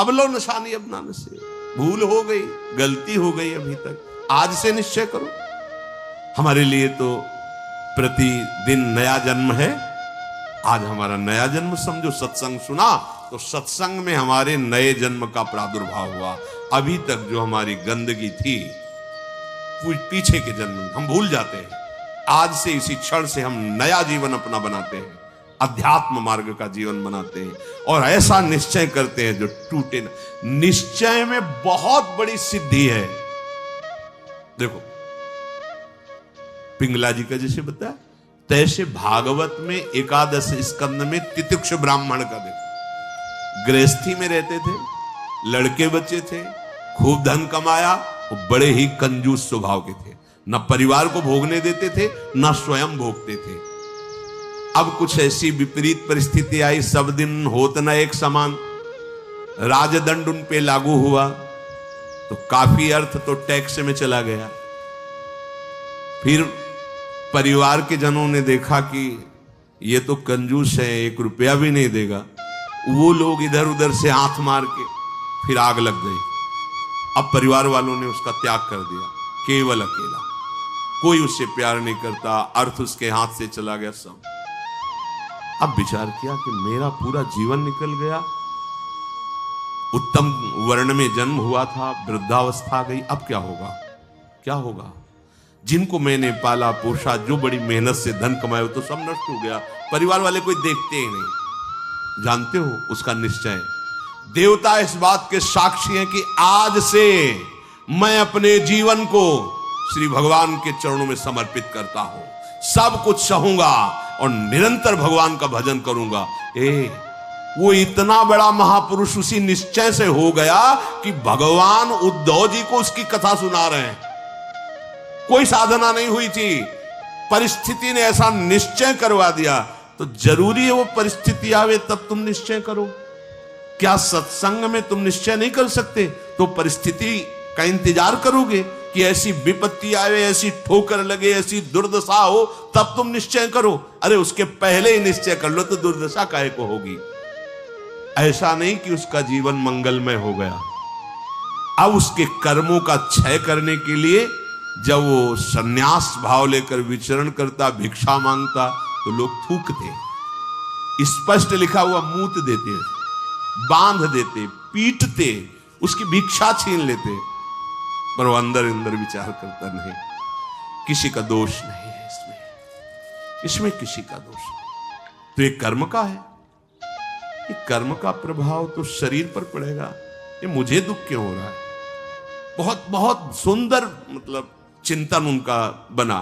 अब लो निशानी अब नाम से, भूल हो गई, गलती हो गई अभी तक, आज से निश्चय करो। हमारे लिए तो प्रतिदिन नया जन्म है। आज हमारा नया जन्म समझो, सत्संग सुना तो सत्संग में हमारे नए जन्म का प्रादुर्भाव हुआ। अभी तक जो हमारी गंदगी थी पीछे के जन्म में हम भूल जाते हैं। आज से इसी क्षण से हम नया जीवन अपना बनाते हैं, अध्यात्म मार्ग का जीवन बनाते हैं और ऐसा निश्चय करते हैं जो टूटे न। निश्चय में बहुत बड़ी सिद्धि है। देखो पिंगला जी का जैसे बताया, तैसे भागवत में एकादश स्कंद में तितिक्ष ब्राह्मण का देखो, गृहस्थी में रहते थे, लड़के बच्चे थे, खूब धन कमाया, वो बड़े ही कंजूस स्वभाव के थे, न परिवार को भोगने देते थे न स्वयं भोगते थे। अब कुछ ऐसी विपरीत परिस्थिति आई, सब दिन होत न एक समान, राजदंड उन पे लागू हुआ तो काफी अर्थ तो टैक्स में चला गया। फिर परिवार के जनों ने देखा कि ये तो कंजूस है, 1 रुपया भी नहीं देगा। वो लोग इधर उधर से हाथ मार के फिर आग लग गई। अब परिवार वालों ने उसका त्याग कर दिया, केवल अकेला, कोई उससे प्यार नहीं करता, अर्थ उसके हाथ से चला गया सब। अब विचार किया कि मेरा पूरा जीवन निकल गया, उत्तम वर्ण में जन्म हुआ था, वृद्धावस्था आ गई, अब क्या होगा, क्या होगा। जिनको मैंने पाला पोषा, जो बड़ी मेहनत से धन कमाए, तो सब नष्ट हो गया। परिवार वाले कोई देखते ही नहीं। जानते हो उसका निश्चय, देवता इस बात के साक्षी हैं कि आज से मैं अपने जीवन को श्री भगवान के चरणों में समर्पित करता हूं, सब कुछ सहूंगा और निरंतर भगवान का भजन करूंगा। वो इतना बड़ा महापुरुष उसी निश्चय से हो गया कि भगवान उद्धव जी को उसकी कथा सुना रहे हैं। कोई साधना नहीं हुई थी, परिस्थिति ने ऐसा निश्चय करवा दिया। तो जरूरी है वो परिस्थिति आवे तब तुम निश्चय करो। क्या सत्संग में तुम निश्चय नहीं कर सकते तो परिस्थिति का इंतजार करोगे कि ऐसी विपत्ति आवे, ऐसी ठोकर लगे, ऐसी दुर्दशा हो तब तुम निश्चय करो? अरे उसके पहले ही निश्चय कर लो तो दुर्दशा काहे को होगी। ऐसा नहीं कि उसका जीवन मंगलमय हो गया। अब उसके कर्मों का क्षय करने के लिए जब वो संन्यास भाव लेकर विचरण करता, भिक्षा मांगता, तो लोग थूकते, स्पष्ट लिखा हुआ मूत देते, बांध देते, पीटते, उसकी भिक्षा छीन लेते, पर वो अंदर अंदर विचार करता नहीं, किसी का दोष नहीं है इसमें किसी का दोष नहीं। तो ये कर्म का है, ये कर्म का प्रभाव तो शरीर पर पड़ेगा। ये मुझे दुख क्यों हो रहा है? बहुत बहुत सुंदर मतलब चिंतन उनका बना।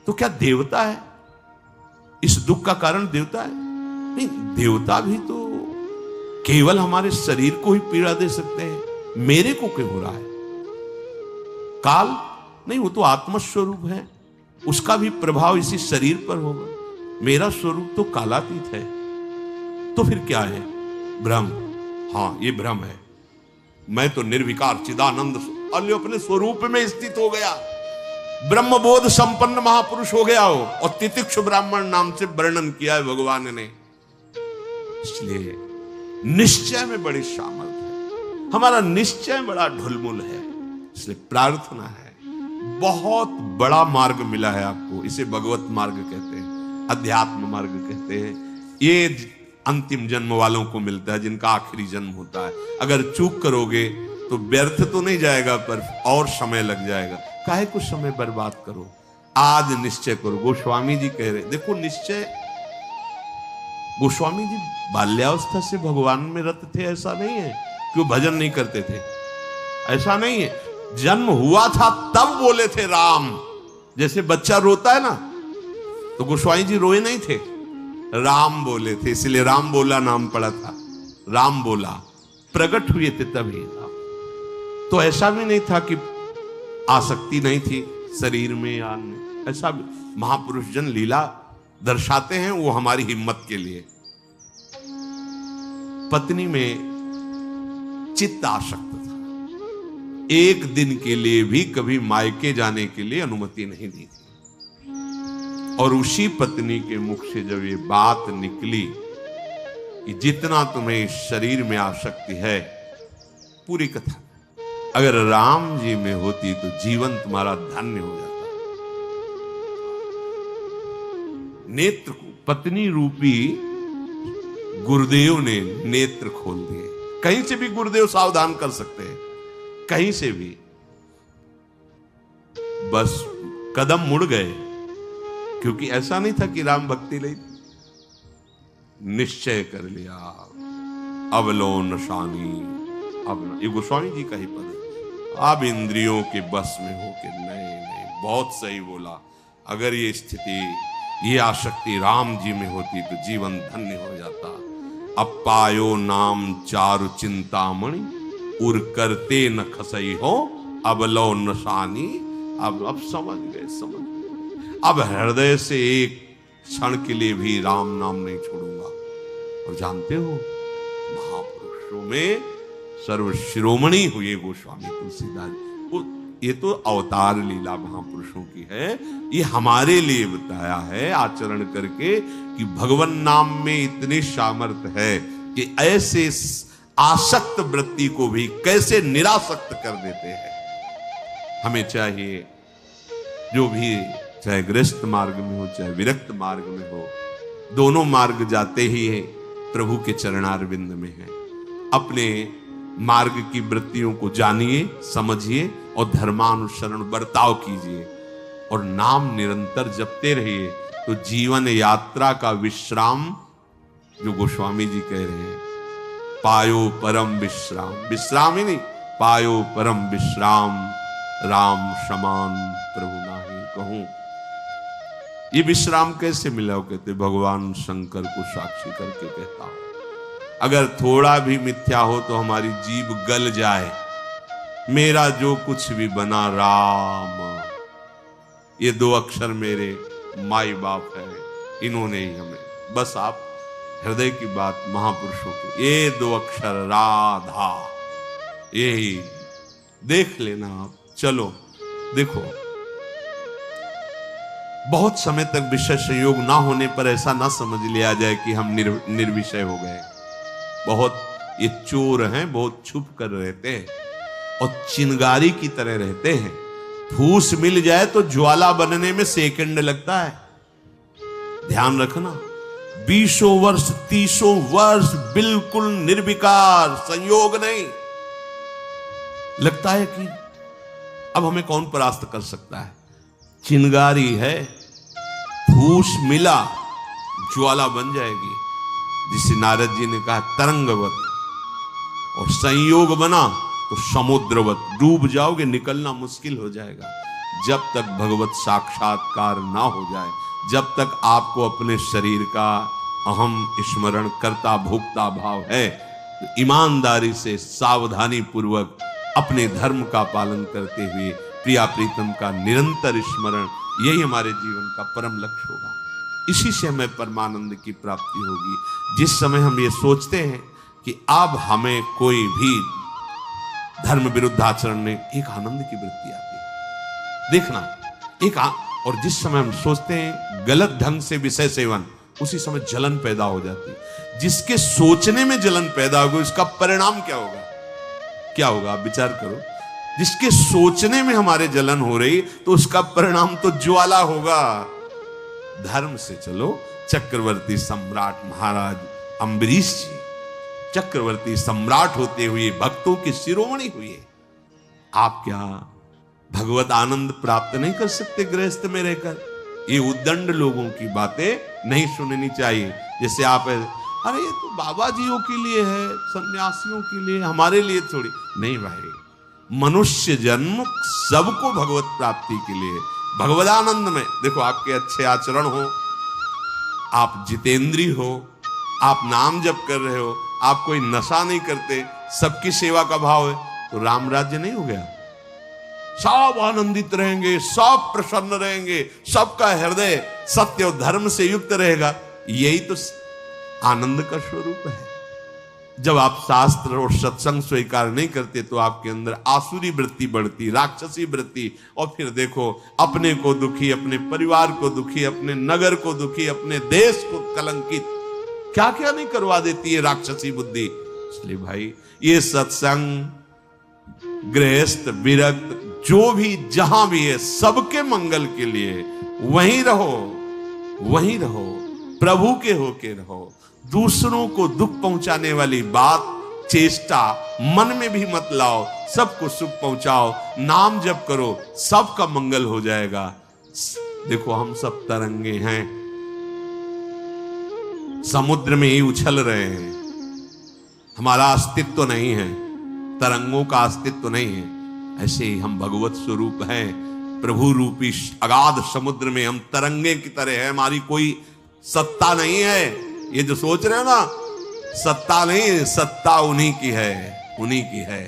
तो क्या देवता है इस दुख का कारण? देवता है नहीं, देवता भी तो केवल हमारे शरीर को ही पीड़ा दे सकते हैं। मेरे को क्यों हो रहा है? काल नहीं, वो तो आत्मस्वरूप है, उसका भी प्रभाव इसी शरीर पर होगा। मेरा स्वरूप तो कालातीत है। तो फिर क्या है? भ्रम। हाँ, ये भ्रम है। मैं तो निर्विकार चिदानंद अपने स्वरूप में स्थित हो गया, ब्रह्मबोध संपन्न महापुरुष हो गया हो। और तितिक्ष ब्राह्मण नाम से वर्णन किया है भगवान ने। इसलिए निश्चय में बड़ी सामर्थ्य है, हमारा निश्चय बड़ा ढुलमुल है। इसलिए प्रार्थना है, बहुत बड़ा मार्ग मिला है आपको, इसे भगवत मार्ग कहते हैं, अध्यात्म मार्ग कहते हैं। ये अंतिम जन्म वालों को मिलता है, जिनका आखिरी जन्म होता है। अगर चूक करोगे तो व्यर्थ तो नहीं जाएगा, पर और समय लग जाएगा। काहे कुछ समय बर्बाद करो, आज निश्चय करो। गोस्वामी जी कह रहे, देखो निश्चय, गोस्वामी जी बाल्यावस्था से भगवान में रत थे, ऐसा नहीं है कि वो भजन नहीं करते थे, ऐसा नहीं है। जन्म हुआ था तब बोले थे राम, जैसे बच्चा रोता है ना, तो गोस्वामी जी रोए नहीं थे, राम बोले थे, इसलिए राम बोला नाम पड़ा था। राम बोला, प्रकट हुए थे तभी राम। तो ऐसा भी नहीं था कि आसक्ति नहीं थी शरीर में या में, ऐसा महापुरुष जन लीला दर्शाते हैं, वो हमारी हिम्मत के लिए। पत्नी में चित्त आसक्त था, एक दिन के लिए भी कभी मायके जाने के लिए अनुमति नहीं दी थी। और उसी पत्नी के मुख से जब ये बात निकली कि जितना तुम्हें इस शरीर में आसक्ति है पूरी कथा। अगर राम जी में होती तो जीवन तुम्हारा धन्य हो जाता। नेत्र को पत्नी रूपी गुरुदेव ने नेत्र खोल दिए। कहीं से भी गुरुदेव सावधान कर सकते हैं, कहीं से भी। बस कदम मुड़ गए, क्योंकि ऐसा नहीं था कि राम भक्ति नहीं, निश्चय कर लिया। अवलोन शानी, अब ये गोस्वामी जी का ही पद है। अब इंद्रियों के बस में होके, नहीं, बहुत सही बोला। अगर ये स्थिति, ये आसक्ति राम जी में होती तो जीवन धन्य हो जाता। अब पायो नाम चारु चिंतामणि, उर करते न खसई हो, अब लो नशानी। अब समझ गए। अब हृदय से एक क्षण के लिए भी राम नाम नहीं छोड़ूंगा। और जानते हो, महापुरुषों में सर्वशिरोमणि हुए गोस्वामी तुलसीदास। ये तो अवतार लीला महापुरुषों की है। ये हमारे लिए बताया है आचरण करके कि भगवान नाम में इतनी सामर्थ्य है कि ऐसे आसक्त वृत्ति को भी कैसे निरासक्त कर देते हैं। हमें चाहिए जो भी, चाहे गृहस्थ मार्ग में हो चाहे विरक्त मार्ग में हो, दोनों मार्ग जाते ही प्रभु के चरणारविंद में है। अपने मार्ग की वृत्तियों को जानिए, समझिए और धर्मानुसरण बर्ताव कीजिए और नाम निरंतर जपते रहिए। तो जीवन यात्रा का विश्राम, जो गोस्वामी जी कह रहे हैं, पायो परम विश्राम, विश्राम ही नहीं, पायो परम विश्राम, राम समान प्रभु नाही कहूं। ये विश्राम कैसे मिला? वो कहते भगवान शंकर को साक्षी करके कहता हूं। अगर थोड़ा भी मिथ्या हो तो हमारी जीभ गल जाए, मेरा जो कुछ भी बना राम, ये दो अक्षर मेरे माई बाप है, इन्होंने ही हमें, बस आप हृदय की बात महापुरुषों की, ये दो अक्षर राधा, यही देख लेना आप। चलो देखो, बहुत समय तक विषय संयोग ना होने पर ऐसा ना समझ लिया जाए कि हम निर्विषय हो गए। बहुत ये चोर हैं, बहुत छुप कर रहते हैं और चिंगारी की तरह रहते हैं। फूस मिल जाए तो ज्वाला बनने में सेकंड लगता है। ध्यान रखना, 20 वर्ष 30 वर्ष बिल्कुल निर्विकार, संयोग नहीं। लगता है कि अब हमें कौन परास्त कर सकता है। चिंगारी है, फूस मिला ज्वाला बन जाएगी, जिसे नारद जी ने कहा तरंगवत, और संयोग बना तो समुद्रवत, डूब जाओगे, निकलना मुश्किल हो जाएगा। जब तक भगवत साक्षात्कार ना हो जाए, जब तक आपको अपने शरीर का अहम स्मरण करता भोक्ता भाव है, तो ईमानदारी से सावधानी पूर्वक अपने धर्म का पालन करते हुए प्रिया प्रीतम का निरंतर स्मरण, यही हमारे जीवन का परम लक्ष्य होगा। इसी से हमें परमानंद की प्राप्ति होगी। जिस समय हम ये सोचते हैं कि अब हमें कोई भी धर्म विरुद्ध आचरण ने, एक आनंद की वृत्ति आती है। देखना और जिस समय हम सोचते हैं गलत ढंग से विषय सेवन, उसी समय जलन पैदा हो जाती है। जिसके सोचने में जलन पैदा होगी, उसका परिणाम क्या होगा? क्या होगा आप विचार करो। जिसके सोचने में हमारे जलन हो रही, तो उसका परिणाम तो ज्वाला होगा। धर्म से चलो। चक्रवर्ती सम्राट महाराज अम्बरीश जी चक्रवर्ती सम्राट होते हुए भक्तों के शिरोमणि हुए। आप क्या भगवत आनंद प्राप्त नहीं कर सकते गृहस्थ में रहकर? ये उद्दंड लोगों की बातें नहीं सुननी चाहिए। जैसे आप, अरे ये तो बाबा जियों के लिए है, सन्यासियों के लिए, हमारे लिए थोड़ी नहीं। भाई, मनुष्य जन्म सबको भगवत प्राप्ति के लिए, भगवदानंद में। देखो, आपके अच्छे आचरण हो, आप जितेंद्रीय हो, आप नाम जप कर रहे हो, आप कोई नशा नहीं करते, सबकी सेवा का भाव है, तो राम राज्य नहीं हो गया? सब आनंदित रहेंगे, सब प्रसन्न रहेंगे, सबका हृदय सत्य और धर्म से युक्त रहेगा। यही तो आनंद का स्वरूप है। जब आप शास्त्र और सत्संग स्वीकार नहीं करते, तो आपके अंदर आसुरी वृत्ति बढ़ती, राक्षसी वृत्ति, और फिर देखो अपने को दुखी, अपने परिवार को दुखी, अपने नगर को दुखी, अपने देश को कलंकित, क्या क्या नहीं करवा देती है राक्षसी बुद्धि। इसलिए भाई, ये सत्संग गृहस्थ विरक्त जो भी जहां भी है सबके मंगल के लिए वहीं रहो, वहीं रहो, प्रभु के होके रहो। दूसरों को दुख पहुंचाने वाली बात चेष्टा मन में भी मत लाओ, सबको सुख पहुंचाओ, नाम जप करो, सबका मंगल हो जाएगा। देखो हम सब तरंगे हैं, समुद्र में ही उछल रहे हैं, हमारा अस्तित्व नहीं है, तरंगों का अस्तित्व नहीं है। ऐसे ही हम भगवत स्वरूप हैं, प्रभु रूपी अगाध समुद्र में हम तरंगे की तरह है, हमारी कोई सत्ता नहीं है। ये जो सोच रहे हो ना, सत्ता नहीं, सत्ता उन्हीं की है, उन्हीं की है।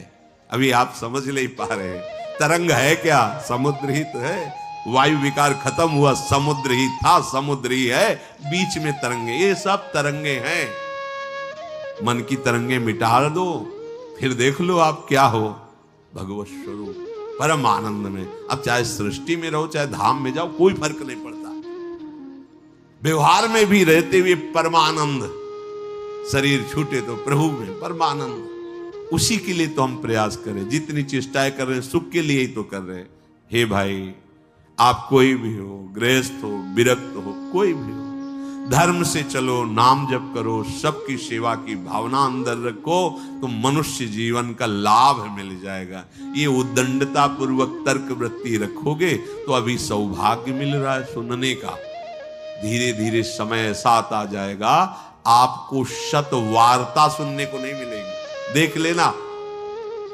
अभी आप समझ नहीं पा रहे, तरंग है क्या? समुद्र ही तो है। वायु विकार खत्म हुआ, समुद्र ही था, समुद्र ही है, बीच में तरंगे, ये सब तरंगे हैं। मन की तरंगे मिटा दो, फिर देख लो आप क्या हो, भगवत स्वरूप परम आनंद में। अब चाहे सृष्टि में रहो चाहे धाम में जाओ, कोई फर्क नहीं पड़ता। व्यवहार में भी रहते हुए परमानंद, शरीर छूटे तो प्रभु में परमानंद। उसी के लिए तो हम प्रयास करें, जितनी चेष्टाएं कर रहे हैं सुख के लिए ही तो कर रहे हैं। हे भाई, आप कोई भी हो, गृहस्थ हो, विरक्त हो, कोई भी हो, धर्म से चलो, नाम जप करो, सबकी सेवा की भावना अंदर रखो, तो मनुष्य जीवन का लाभ मिल जाएगा। ये उद्दंडता पूर्वक तर्क वृत्ति रखोगे तो अभी सौभाग्य मिल रहा है सुनने का। धीरे धीरे समय ऐसा आ जाएगा आपको शत वार्ता सुनने को नहीं मिलेगी। देख लेना,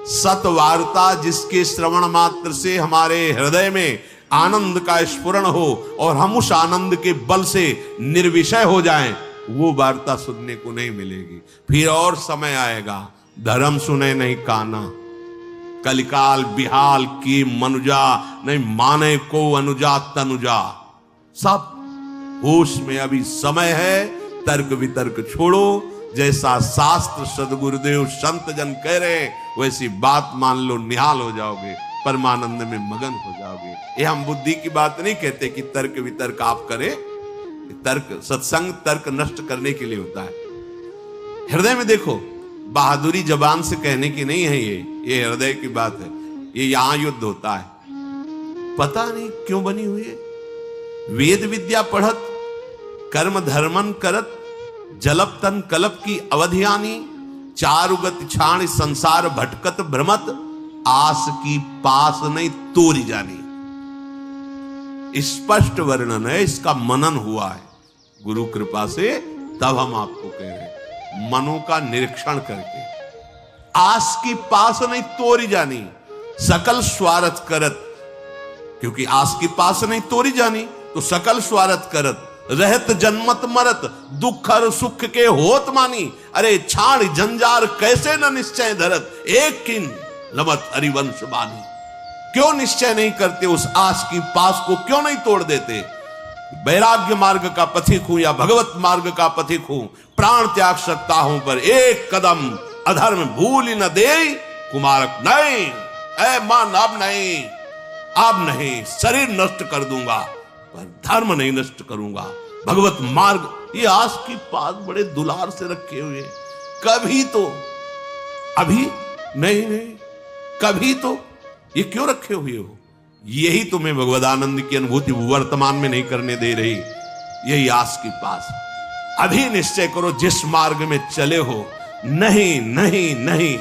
सत वार्ता जिसके श्रवण मात्र से हमारे हृदय में आनंद का स्फुरण हो और हम उस आनंद के बल से निर्विषय हो जाएं, वो वार्ता सुनने को नहीं मिलेगी। फिर और समय आएगा, धर्म सुने नहीं काना, कलिकाल बिहाल की मनुजा, नहीं माने को अनुजा तनुजा। सब होश में अभी समय है, तर्क वितर्क छोड़ो। जैसा शास्त्र सदगुरुदेव संत जन कह रहे वैसी बात मान लो, निहाल हो जाओगे, परमानंद में मगन हो जाओगे। ये हम बुद्धि की बात नहीं कहते कि तर्क वितर्क आप करें। तर्क, सत्संग तर्क नष्ट करने के लिए होता है। हृदय में देखो, बहादुरी जबान से कहने की नहीं है, ये हृदय की बात है। ये यहां युद्ध होता है, पता नहीं क्यों बनी हुई है। वेद विद्या पढ़त, कर्म धर्मन करत, जलप तन कलप की अवधियानी, चारुगत छाण संसार भटकत भ्रमत, आस की पास नहीं तोरी जानी। स्पष्ट वर्णन है, इसका मनन हुआ है गुरु कृपा से, तब हम आपको कह रहे हैं, मनों का निरीक्षण करके। आस की पास नहीं तोरी जानी, सकल स्वार्थ करत, क्योंकि आस की पास नहीं तोरी जानी तो सकल स्वार्थ करत, रहत जन्मत मरत, दुख और सुख के होत मानी। अरे छाड़ जंजार कैसे न निश्चय धरत, एक किन लमत हरिवंश बानी। क्यों निश्चय नहीं करते, उस आस की पास को क्यों नहीं तोड़ देते? वैराग्य मार्ग का पथिक हूं या भगवत मार्ग का पथिक हूं, प्राण त्याग सकता हूं पर एक कदम अधर्म भूल न दे कुमारक नहीं। ऐ मन अब नहीं, अब नहीं, शरीर नष्ट कर दूंगा पर धर्म नहीं नष्ट करूंगा। भगवत मार्ग, ये आस की पास बड़े दुलार से रखे हुए, कभी तो, अभी नहीं, कभी तो, ये क्यों रखे हुए हो? यही तुम्हें भगवदानंद की अनुभूति वर्तमान में नहीं करने दे रही, यही आस की पास। अभी निश्चय करो जिस मार्ग में चले हो, नहीं नहीं नहीं,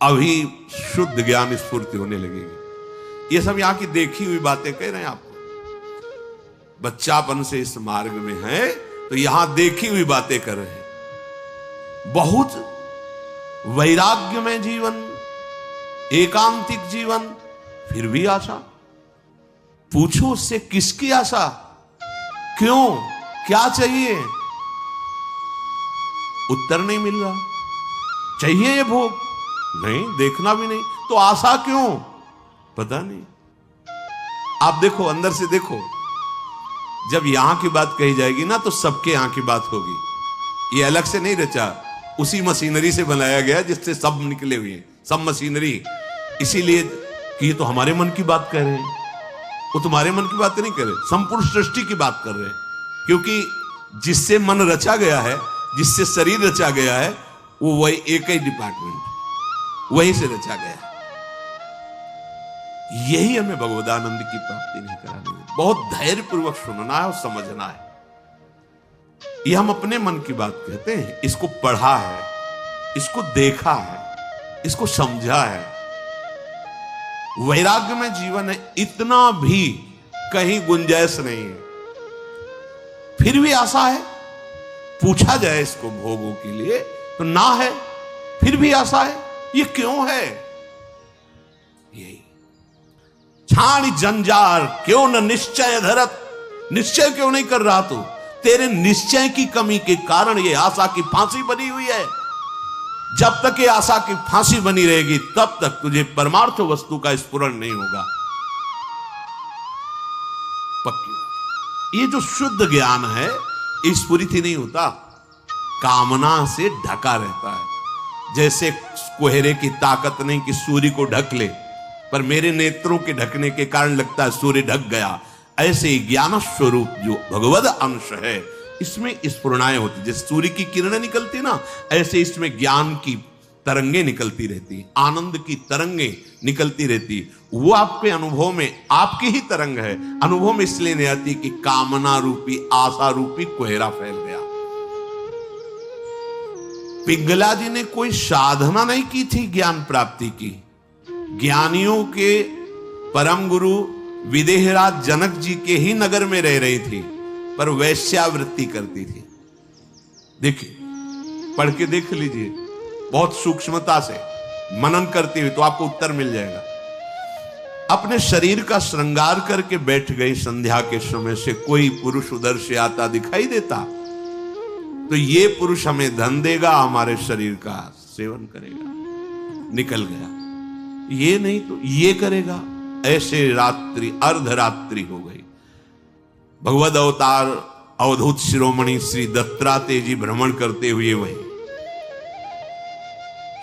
अभी शुद्ध ज्ञान स्फूर्ति होने लगेगी। ये सब यहां की देखी हुई बातें कह रहे हैं आपको। बच्चापन से इस मार्ग में है तो यहां देखी हुई बातें कर रहे हैं। बहुत वैराग्य में जीवन, एकांतिक जीवन, फिर भी आशा। पूछो उससे किसकी आशा, क्यों, क्या चाहिए? उत्तर नहीं मिल रहा। चाहिए ये भोग? नहीं, देखना भी नहीं, तो आशा क्यों? पता नहीं। आप देखो, अंदर से देखो, जब यहां की बात कही जाएगी ना तो सबके यहां की बात होगी। ये अलग से नहीं रचा, उसी मशीनरी से बनाया गया जिससे सब निकले हुए हैं, सब मशीनरी। इसीलिए कि ये तो हमारे मन की बात कर रहे हैं, वो तुम्हारे मन की बात नहीं कर रहे, संपूर्ण सृष्टि की बात कर रहे हैं। क्योंकि जिससे मन रचा गया है, जिससे शरीर रचा गया है, वो वही एक ही डिपार्टमेंट, वहीं से रचा गया। यही हमें भगवदानंद की प्राप्ति नहीं करानी है। बहुत धैर्य पूर्वक सुनना है और समझना है। ये हम अपने मन की बात कहते हैं, इसको पढ़ा है, इसको देखा है, इसको समझा है। वैराग्य में जीवन है, इतना भी कहीं गुंजाइश नहीं है। फिर भी आशा है, पूछा जाए इसको भोगों के लिए तो ना है, फिर भी आशा है। ये क्यों है? यही छाणी जंजार क्यों न निश्चय धरत। निश्चय क्यों नहीं कर रहा तू? तेरे निश्चय की कमी के कारण ये आशा की फांसी बनी हुई है। जब तक ये आशा की फांसी बनी रहेगी तब तक तुझे परमार्थ वस्तु का स्फुरण नहीं होगा। पक्की बात। ये जो शुद्ध ज्ञान है स्फुरित ही नहीं होता, कामना से ढका रहता है। जैसे कोहरे की ताकत नहीं कि सूर्य को ढक ले, पर मेरे नेत्रों के ढकने के कारण लगता है सूर्य ढक गया। ऐसे ही ज्ञान स्वरूप जो भगवद अंश है इसमें स्फुरणाएं होती, जैसे सूर्य की किरणें निकलती ना, ऐसे इसमें ज्ञान की तरंगे निकलती रहती, आनंद की तरंगे निकलती रहती। वो आपके अनुभव में आपकी ही तरंग है, अनुभव में इसलिए नहीं आती कि कामना रूपी आशा रूपी कोहरा फैल गया। पिंगला जी ने कोई साधना नहीं की थी ज्ञान प्राप्ति की। ज्ञानियों के परम गुरु विदेहराज जनक जी के ही नगर में रह रही थी, पर वैश्यावृत्ति करती थी। देखिए, पढ़ के देख लीजिए, बहुत सूक्ष्मता से मनन करती हुई तो आपको उत्तर मिल जाएगा। अपने शरीर का श्रृंगार करके बैठ गई। संध्या के समय से कोई पुरुष उधर से आता दिखाई देता तो ये पुरुष हमें धन देगा, हमारे शरीर का सेवन करेगा, निकल गया। ये नहीं तो ये करेगा। ऐसे रात्रि अर्धरात्रि हो गई। भगवद अवतार अवधूत शिरोमणि श्री दत्तात्रेय जी भ्रमण करते हुए वही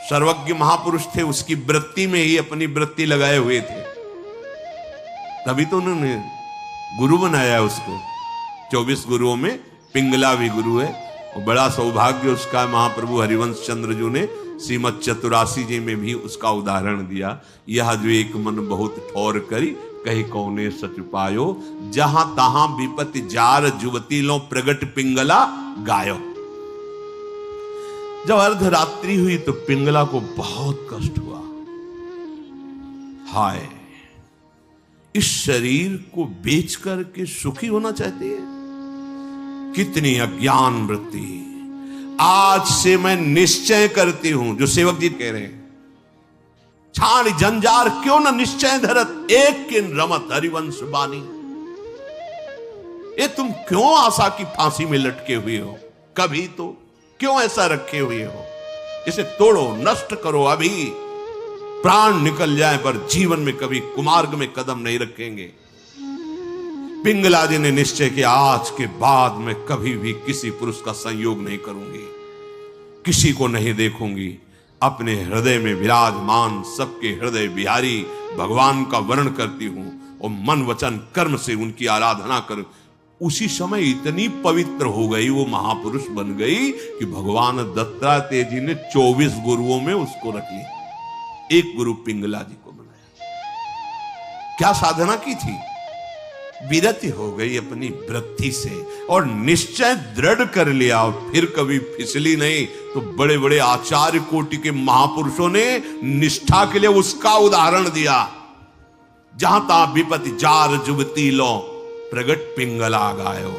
सर्वज्ञ महापुरुष थे, उसकी वृत्ति में ही अपनी वृत्ति लगाए हुए थे। तभी तो उन्होंने गुरु बनाया उसको। 24 गुरुओं में पिंगला भी गुरु है, और बड़ा सौभाग्य उसका महाप्रभु हरिवंश चंद्र जी ने श्रीमद चतुरासी जी में भी उसका उदाहरण दिया। यह जो एक मन बहुत ठौर करी, कही कौने सच पायो, जहां तहां विपत्ति जार जुवती लो प्रगट पिंगला गायो। जब अर्धरात्रि हुई तो पिंगला को बहुत कष्ट हुआ। हाय, इस शरीर को बेच करके सुखी होना चाहती है, कितनी अज्ञान वृत्ति। आज से मैं निश्चय करती हूं, जो सेवक जी कह रहे हैं, छाण जंजार क्यों न निश्चय धरत, एक किन रमत हरिवंश बानी। ये तुम क्यों आशा की फांसी में लटके हुए हो? कभी तो क्यों ऐसा रखे हुए हो? इसे तोड़ो, नष्ट करो, अभी प्राण निकल जाए पर जीवन में कभी कुमार्ग में कदम नहीं रखेंगे। पिंगला जी ने निश्चय किया, आज के बाद मैं कभी भी किसी पुरुष का संयोग नहीं करूंगी, किसी को नहीं देखूंगी। अपने हृदय में विराजमान सबके हृदय बिहारी भगवान का वर्ण करती हूं और मन वचन कर्म से उनकी आराधना कर। उसी समय इतनी पवित्र हो गई, वो महापुरुष बन गई कि भगवान दत्तात्रेय जी ने 24 गुरुओं में उसको रख लिया, एक गुरु पिंगला जी को बनाया। क्या साधना की थी? विरति हो गई अपनी वृत्ति से और निश्चय दृढ़ कर लिया, और फिर कभी फिसली नहीं। तो बड़े बड़े आचार्य कोटि के महापुरुषों ने निष्ठा के लिए उसका उदाहरण दिया। जहां ता विपत्ति जार जुबती लो प्रगट पिंगला गायो,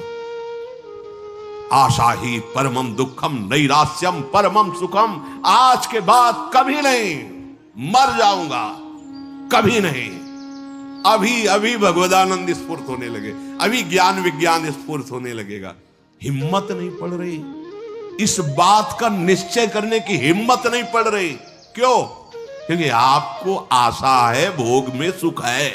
आशा ही परमम दुखम नैरास्यम परमम सुखम। आज के बाद कभी नहीं, मर जाऊंगा कभी नहीं। अभी अभी भगवदानंद स्फूर्त होने लगे, अभी ज्ञान विज्ञान स्फूर्त होने लगेगा। हिम्मत नहीं पड़ रही, इस बात का निश्चय करने की हिम्मत नहीं पड़ रही। क्यों? क्योंकि आपको आशा है, भोग में सुख है।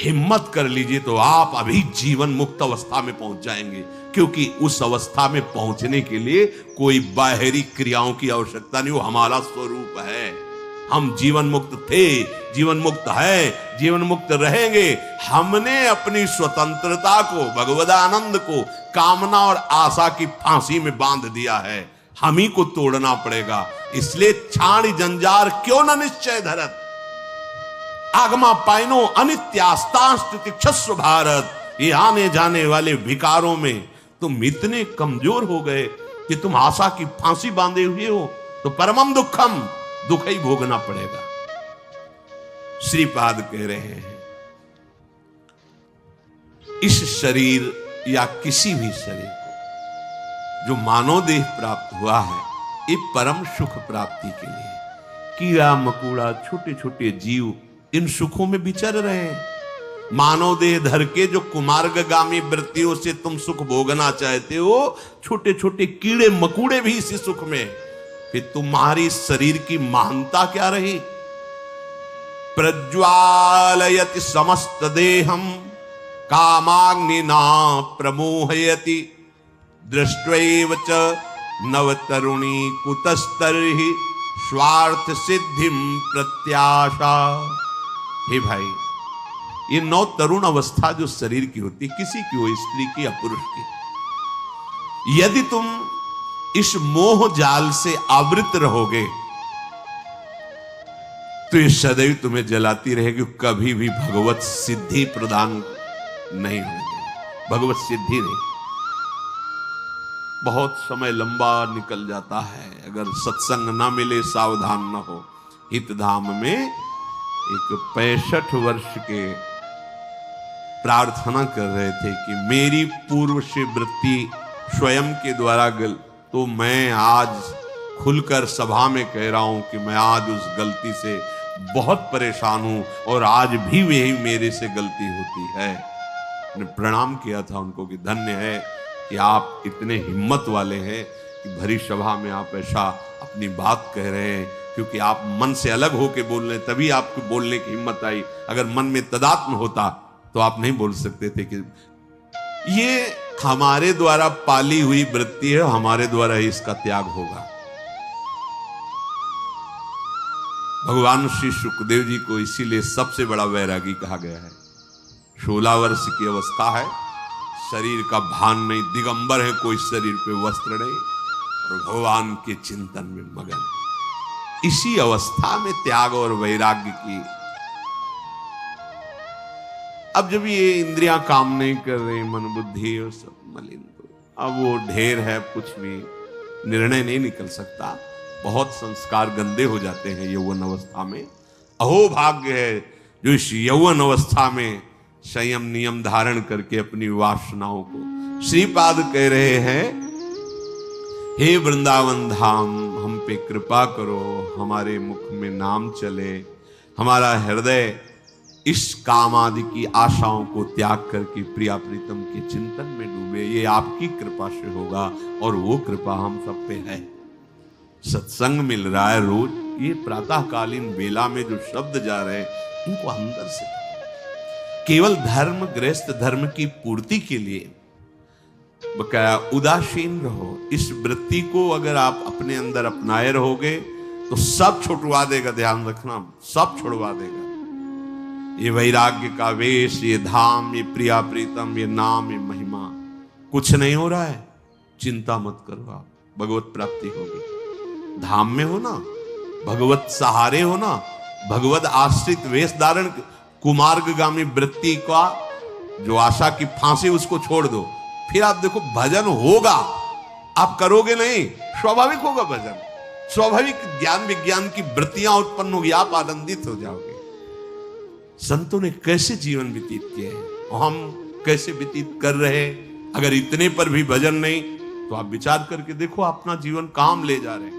हिम्मत कर लीजिए तो आप अभी जीवन मुक्त अवस्था में पहुंच जाएंगे, क्योंकि उस अवस्था में पहुंचने के लिए कोई बाहरी क्रियाओं की आवश्यकता नहीं, वो हमारा स्वरूप है। हम जीवन मुक्त थे, जीवन मुक्त है, जीवन मुक्त रहेंगे। हमने अपनी स्वतंत्रता को, भगवदानंद को कामना और आशा की फांसी में बांध दिया है। हम ही को तोड़ना पड़ेगा। इसलिए छाणी जंजार क्यों न निश्चय धरत, आगमा पाइनो अनित्यास्तास्ति क्षस्व भारत। ये आने जाने वाले विकारों में तुम इतने कमजोर हो गए कि तुम आशा की फांसी बांधे हुए हो, तो परमम दुखम, दुख ही भोगना पड़ेगा। श्रीपाद कह रहे हैं इस शरीर या किसी भी शरीर को जो मानव देह प्राप्त हुआ है, ये परम सुख प्राप्ति के लिए। कीड़ा मकोड़ा छोटे छोटे जीव इन सुखों में विचर रहे हैं। मानव देह धर के जो कुमार्गगामी वृत्तियों से तुम सुख भोगना चाहते हो, छोटे छोटे कीड़े मकूड़े भी इसी सुख में, फिर तुम्हारी शरीर की महानता क्या रही। प्रज्वालयति समस्त देहम कामाग्निना प्रमोहयति, दृष्ट्वैव च नवतरुणी कुतस्तर्हि स्वार्थ सिद्धिम प्रत्याशा। हे भाई, ये नौ तरुण अवस्था जो शरीर की होती, किसी की हो, स्त्री की या पुरुष की, यदि तुम इस मोह जाल से आवृत रहोगे तो ये सदैव तुम्हें जलाती रहेगी, कभी भी भगवत सिद्धि प्रदान नहीं होगी। भगवत सिद्धि नहीं, बहुत समय लंबा निकल जाता है अगर सत्संग ना मिले, सावधान ना हो। हितधाम में एक 65 वर्ष के प्रार्थना कर रहे थे कि मेरी पूर्व से वृत्ति स्वयं के द्वारा तो मैं आज खुलकर सभा में कह रहा हूं कि मैं आज उस गलती से बहुत परेशान हूं और आज भी वही मेरे से गलती होती है। मैंने प्रणाम किया था उनको कि धन्य है कि आप इतने हिम्मत वाले हैं कि भरी सभा में आप ऐसा अपनी बात कह रहे हैं, क्योंकि आप मन से अलग होके बोल रहे हैं, तभी आपको बोलने की हिम्मत आई। अगर मन में तदात्म होता तो आप नहीं बोल सकते थे। कि ये हमारे द्वारा पाली हुई वृत्ति है, हमारे द्वारा ही इसका त्याग होगा। भगवान श्री सुखदेव जी को इसीलिए सबसे बड़ा वैरागी कहा गया है। 16 वर्ष की अवस्था है, शरीर का भान नहीं, दिगंबर है, कोई शरीर पे वस्त्र नहीं और भगवान के चिंतन में मगन है। इसी अवस्था में त्याग और वैराग्य की, अब जब ये इंद्रियां काम नहीं कर रही, मन बुद्धि और सब मलिन, तो अब वो ढेर है, कुछ भी निर्णय नहीं निकल सकता। बहुत संस्कार गंदे हो जाते हैं यौवन अवस्था में। अहो भाग्य है जो इस यौवन अवस्था में संयम नियम धारण करके अपनी वासनाओं को। श्रीपाद कह रहे हैं हे वृंदावन धाम, हम पे कृपा करो, हमारे मुख में नाम चले, हमारा हृदय इस काम आदि की आशाओं को त्याग करके प्रिया प्रीतम के चिंतन में डूबे। ये आपकी कृपा से होगा और वो कृपा हम सब पे है। सत्संग मिल रहा है रोज, ये प्रातःकालीन बेला में जो शब्द जा रहे हैं इनको अंदर से केवल धर्म, गृहस्थ धर्म की पूर्ति के लिए बकाया उदासीन रहो। इस वृत्ति को अगर आप अपने अंदर अपनाए रहोगे तो सब छुड़वा देगा, ध्यान रखना, सब छुड़वा देगा। ये वैराग्य का वेश, ये धाम, ये प्रिया प्रीतम, ये नाम, ये महिमा, कुछ नहीं हो रहा है, चिंता मत करो, आप भगवत प्राप्ति होगी। धाम में हो ना, भगवत सहारे हो ना, भगवत आश्रित वेश धारण, कुमार्गगामी वृत्ति का जो आशा की फांसी उसको छोड़ दो, फिर आप देखो भजन होगा। आप करोगे नहीं, स्वाभाविक होगा भजन, स्वाभाविक ज्ञान विज्ञान की वृत्तियां उत्पन्न होगी, आप आनंदित हो जाओगे। संतों ने कैसे जीवन व्यतीत किए हैं, हम कैसे व्यतीत कर रहे हैं। अगर इतने पर भी भजन नहीं तो आप विचार करके देखो अपना जीवन कहां ले जा रहे हैं।